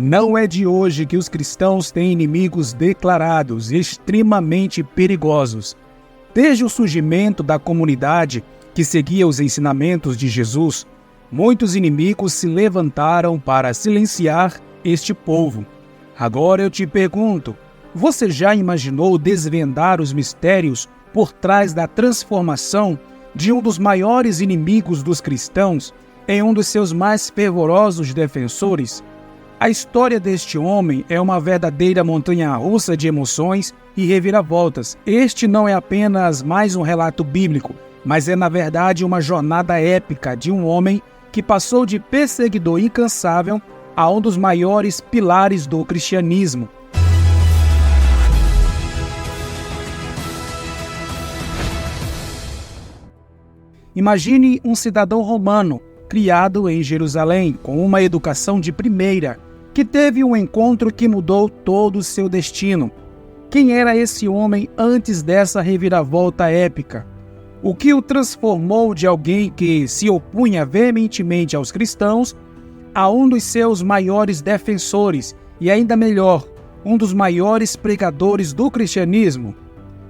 Não é de hoje que os cristãos têm inimigos declarados e extremamente perigosos. Desde o surgimento da comunidade que seguia os ensinamentos de Jesus, muitos inimigos se levantaram para silenciar este povo. Agora eu te pergunto, você já imaginou desvendar os mistérios por trás da transformação de um dos maiores inimigos dos cristãos em um dos seus mais fervorosos defensores? A história deste homem é uma verdadeira montanha-russa de emoções e reviravoltas. Este não é apenas mais um relato bíblico, mas é na verdade uma jornada épica de um homem que passou de perseguidor incansável a um dos maiores pilares do cristianismo. Imagine um cidadão romano, criado em Jerusalém, com uma educação de primeira, que teve um encontro que mudou todo o seu destino. Quem era esse homem antes dessa reviravolta épica? O que o transformou de alguém que se opunha veementemente aos cristãos a um dos seus maiores defensores e, ainda melhor, um dos maiores pregadores do cristianismo?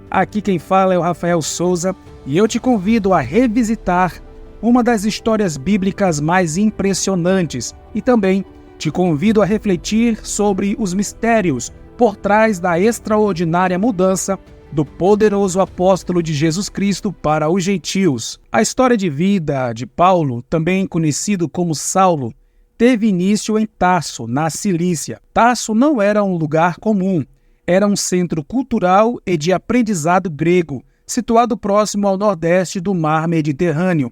Aqui quem fala é o Rafael Souza e eu te convido a revisitar uma das histórias bíblicas mais impressionantes e também te convido a refletir sobre os mistérios por trás da extraordinária mudança do poderoso apóstolo de Jesus Cristo para os gentios. A história de vida de Paulo, também conhecido como Saulo, teve início em Tarso, na Cilícia. Tarso não era um lugar comum, era um centro cultural e de aprendizado grego, situado próximo ao nordeste do mar Mediterrâneo.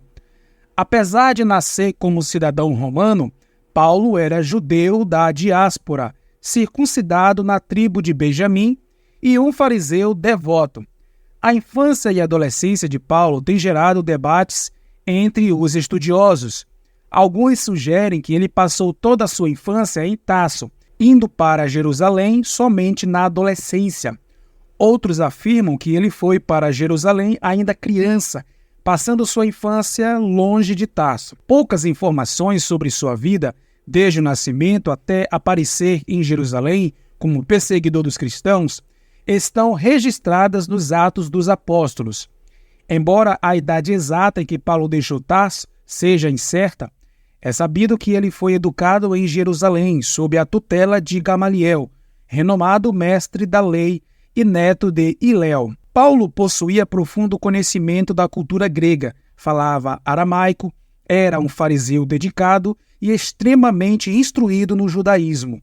Apesar de nascer como cidadão romano, Paulo era judeu da diáspora, circuncidado na tribo de Benjamim e um fariseu devoto. A infância e adolescência de Paulo têm gerado debates entre os estudiosos. Alguns sugerem que ele passou toda a sua infância em Tarso, indo para Jerusalém somente na adolescência. Outros afirmam que ele foi para Jerusalém ainda criança, passando sua infância longe de Tarso. Poucas informações sobre sua vida, desde o nascimento até aparecer em Jerusalém como perseguidor dos cristãos, estão registradas nos Atos dos Apóstolos. Embora a idade exata em que Paulo deixou Tarso seja incerta, é sabido que ele foi educado em Jerusalém sob a tutela de Gamaliel, renomado mestre da lei e neto de Hilel. Paulo possuía profundo conhecimento da cultura grega, falava aramaico, era um fariseu dedicado e extremamente instruído no judaísmo.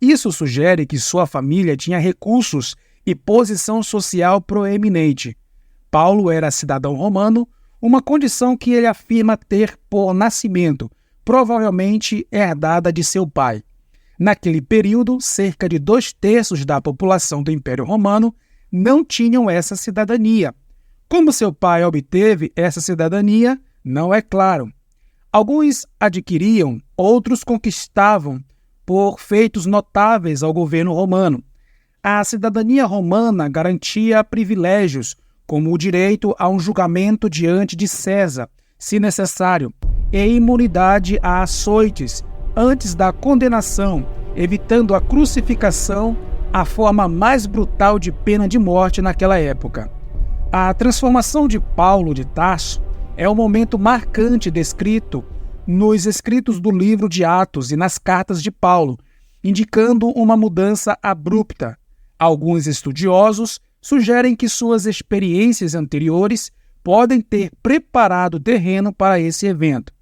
Isso sugere que sua família tinha recursos e posição social proeminente. Paulo era cidadão romano, uma condição que ele afirma ter por nascimento, provavelmente herdada de seu pai. Naquele período, cerca de 2/3 da população do Império Romano não tinham essa cidadania. Como seu pai obteve essa cidadania, não é claro. Alguns adquiriam, outros conquistavam por feitos notáveis ao governo romano. A cidadania romana garantia privilégios, como o direito a um julgamento diante de César, se necessário, e imunidade a açoites antes da condenação, evitando a crucificação, a forma mais brutal de pena de morte naquela época. A transformação de Paulo de Tarso é um momento marcante descrito nos escritos do livro de Atos e nas cartas de Paulo, indicando uma mudança abrupta. Alguns estudiosos sugerem que suas experiências anteriores podem ter preparado o terreno para esse evento.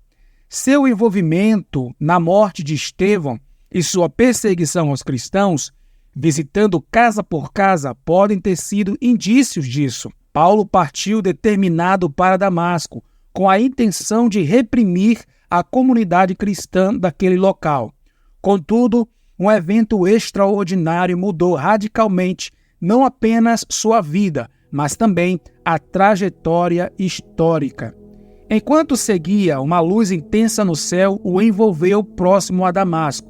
Seu envolvimento na morte de Estevão e sua perseguição aos cristãos, visitando casa por casa, podem ter sido indícios disso. Paulo partiu determinado para Damasco, com a intenção de reprimir a comunidade cristã daquele local. Contudo, um evento extraordinário mudou radicalmente não apenas sua vida, mas também a trajetória histórica. Enquanto seguia, uma luz intensa no céu o envolveu próximo a Damasco.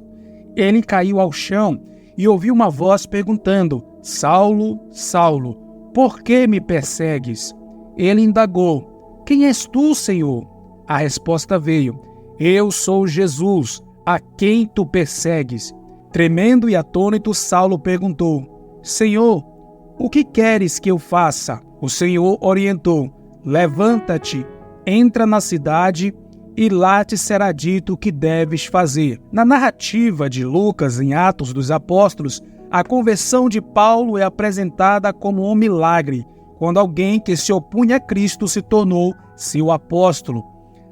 Ele caiu ao chão e ouviu uma voz perguntando: Saulo, Saulo, por que me persegues? Ele indagou: Quem és tu, Senhor? A resposta veio: Eu sou Jesus, a quem tu persegues. Tremendo e atônito, Saulo perguntou: Senhor, o que queres que eu faça? O Senhor orientou: levanta-te, entra na cidade e lá te será dito o que deves fazer. Na narrativa de Lucas, em Atos dos Apóstolos, a conversão de Paulo é apresentada como um milagre, quando alguém que se opunha a Cristo se tornou seu apóstolo.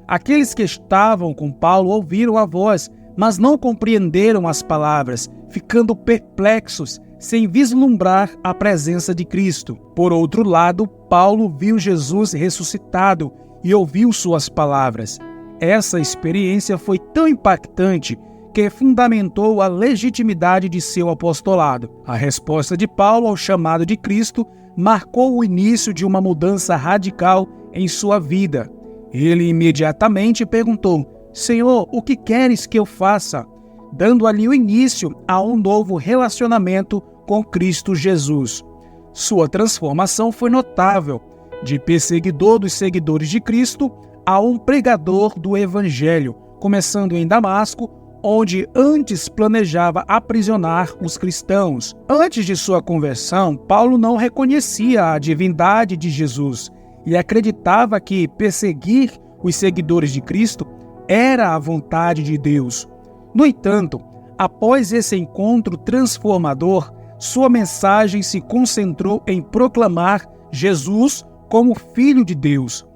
Aqueles que estavam com Paulo ouviram a voz, mas não compreenderam as palavras, ficando perplexos, sem vislumbrar a presença de Cristo. Por outro lado, Paulo viu Jesus ressuscitado e ouviu suas palavras. Essa experiência foi tão impactante que fundamentou a legitimidade de seu apostolado. A resposta de Paulo ao chamado de Cristo marcou o início de uma mudança radical em sua vida. Ele imediatamente perguntou: Senhor, o que queres que eu faça? Dando ali o início a um novo relacionamento com Cristo Jesus. Sua transformação foi notável, de perseguidor dos seguidores de Cristo a um pregador do Evangelho, começando em Damasco, onde antes planejava aprisionar os cristãos. Antes de sua conversão, Paulo não reconhecia a divindade de Jesus e acreditava que perseguir os seguidores de Cristo era a vontade de Deus. No entanto, após esse encontro transformador, sua mensagem se concentrou em proclamar Jesus como Filho de Deus.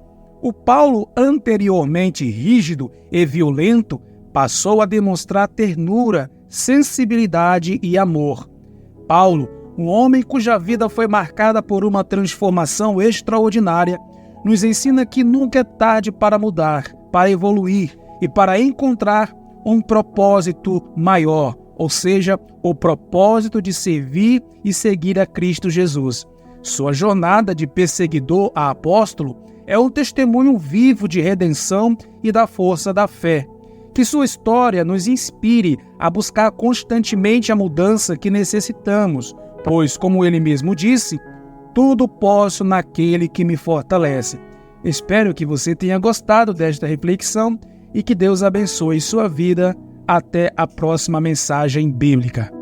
O Paulo, anteriormente rígido e violento, passou a demonstrar ternura, sensibilidade e amor. Paulo, um homem cuja vida foi marcada por uma transformação extraordinária, nos ensina que nunca é tarde para mudar, para evoluir e para encontrar um propósito maior, ou seja, o propósito de servir e seguir a Cristo Jesus. Sua jornada de perseguidor a apóstolo é um testemunho vivo de redenção e da força da fé. Que sua história nos inspire a buscar constantemente a mudança que necessitamos, pois, como ele mesmo disse, tudo posso naquele que me fortalece. Espero que você tenha gostado desta reflexão e que Deus abençoe sua vida. Até a próxima mensagem bíblica.